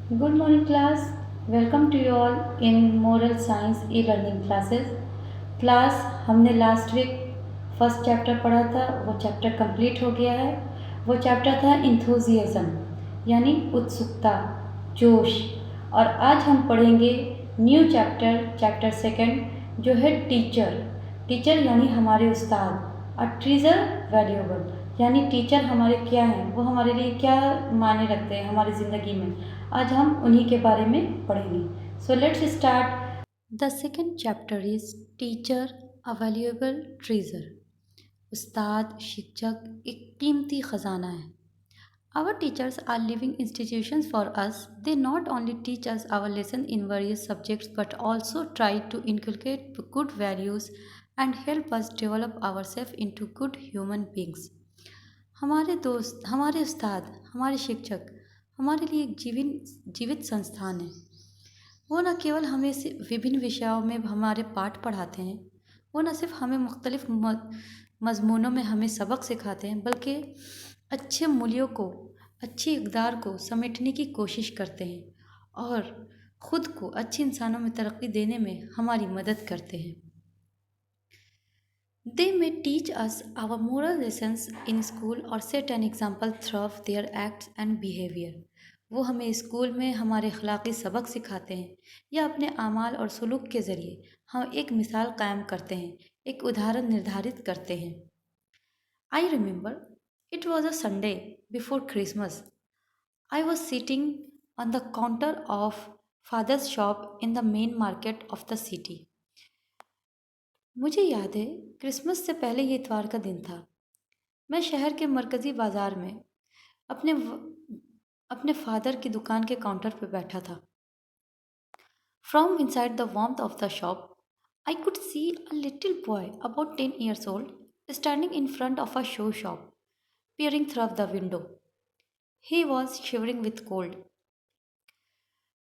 Good morning, class. Welcome to you all in Moral Science e-learning classes. Class हमने last week first chapter पढ़ा था, वो chapter complete हो गया है। वो चैप्टर था इंथुजियाज्म यानी उत्सुकता, जोश। और आज हम पढ़ेंगे न्यू चैप्टर सेकंड, जो है टीचर। टीचर यानी हमारे उस्ताद। अ ट्रीजर वैल्यूएबल यानी टीचर हमारे क्या हैं, वो हमारे लिए क्या मायने रखते हैं हमारी ज़िंदगी में। आज हम उन्हीं के बारे में पढ़ेंगे। So let's start. The second chapter is teacher a valuable treasure. उस्ताद, शिक्षक एक कीमती खजाना है। Our teachers are living institutions for us. They not only teach us our lesson in various subjects but also try to inculcate good values and help us develop ourselves into good human beings. हमारे दोस्त, हमारे उस्ताद, हमारे शिक्षक हमारे लिए एक जीवित संस्थान है। वो न केवल हमें विभिन्न विषयों में हमारे पाठ पढ़ाते हैं, वो न सिर्फ हमें मुख्तलिफ मज़मूनों में हमें सबक सिखाते हैं, बल्कि अच्छे मूल्यों को, अच्छी इक़दार को समेटने की कोशिश करते हैं और ख़ुद को अच्छे इंसानों में तरक्की देने में हमारी मदद करते हैं। They may teach us our moral lessons in school or set an example through their acts and behavior. वो हमें स्कूल में हमारे अखलाक़ी सबक सिखाते हैं या अपने आमाल और सलूक के ज़रिए हम एक मिसाल कायम करते हैं, एक उदाहरण निर्धारित करते हैं। I remember it was a Sunday before Christmas. I was sitting on the counter of father's shop in the main market of the city. मुझे याद है, क्रिसमस से पहले ये इतवार का दिन था। मैं शहर के मरकज़ी बाज़ार में अपने फादर की दुकान के काउंटर पर बैठा था। From inside the warmth of the shop, I could see a little boy about 10 years old standing in front of a shoe shop, peering through the window. He was shivering with cold.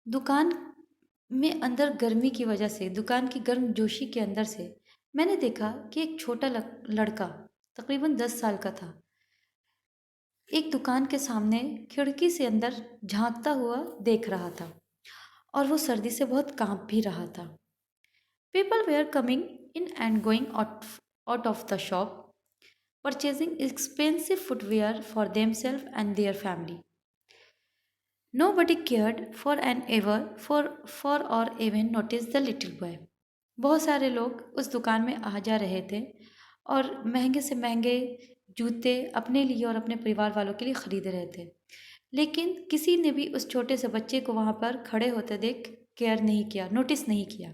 दुकान में अंदर गर्मी की वजह से, दुकान की गर्म जोशी के अंदर से मैंने देखा कि एक छोटा लड़का तकरीबन 10 साल का था, एक दुकान के सामने खिड़की से अंदर झांकता हुआ देख रहा था और वो सर्दी से बहुत कांप भी रहा था। People were coming in and going out of the shop, purchasing expensive footwear for themselves and their family. Nobody cared for or even noticed the little boy. बहुत सारे लोग उस दुकान में आ जा रहे थे और महंगे से महंगे जूते अपने लिए और अपने परिवार वालों के लिए ख़रीद रहे थे, लेकिन किसी ने भी उस छोटे से बच्चे को वहाँ पर खड़े होते देख केयर नहीं किया, नोटिस नहीं किया।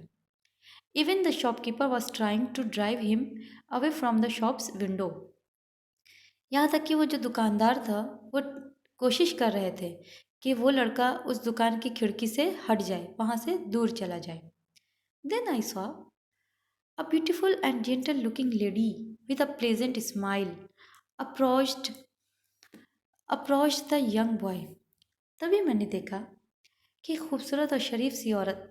Even the shopkeeper was trying to drive him away from the shop's window. यहाँ तक कि वो जो दुकानदार था, वो कोशिश कर रहे थे कि वो लड़का उस दुकान की खिड़की से हट जाए, वहाँ से दूर चला जाए। Then I saw a beautiful and gentle looking lady with a pleasant smile approached the young boy. तभी मैंने देखा कि खूबसूरत और शरीफ सी औरत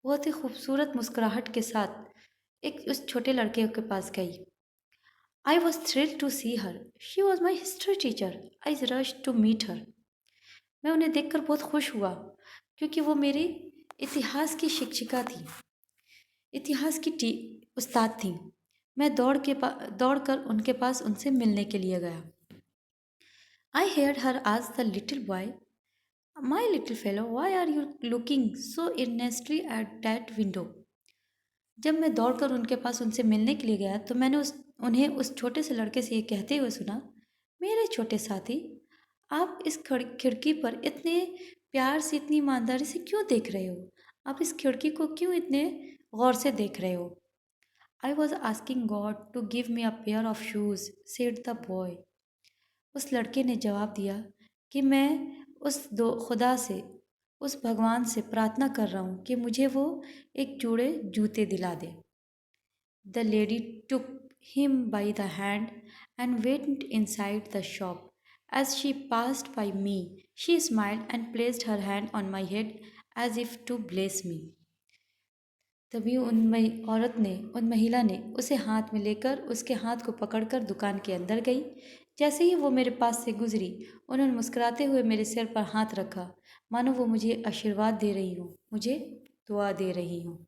बहुत ही खूबसूरत मुस्कुराहट के साथ एक उस छोटे लड़के के पास गई। I was thrilled to see her. She was my history teacher. I rushed to meet her. मैं उन्हें देखकर बहुत खुश हुआ क्योंकि वो मेरी इतिहास की शिक्षिका थी, इतिहास की उस्ताद थी। मैं दौड़कर उनके पास उनसे मिलने के लिए गया। I heard her ask the little boy, "My little fellow, why are you looking so earnestly at that window?" जब मैं दौड़कर उनके पास उनसे मिलने के लिए गया तो मैंने उन्हें उस छोटे से लड़के से ये कहते हुए सुना, मेरे छोटे साथी, आप इस खिड़की पर इतने प्यार से, इतनी ईमानदारी से क्यों देख रहे हो? आप इस खिड़की को क्यों इतने गौर से देख रहे हो? I was asking God to give me a pair of shoes, said the boy. उस लड़के ने जवाब दिया कि मैं खुदा से, उस भगवान से प्रार्थना कर रहा हूँ कि मुझे वो एक जोड़े जूते दिला दे। The lady took him by the hand and went inside the shop. As she passed by me, she smiled and placed her hand on my head as if to bless me. तभी उन महिला ने उसे हाथ में लेकर उसके हाथ को पकड़कर दुकान के अंदर गई। जैसे ही वो मेरे पास से गुजरी, उन्होंने मुस्कुराते हुए मेरे सिर पर हाथ रखा, मानो वो मुझे आशीर्वाद दे रही हो, मुझे दुआ दे रही हो।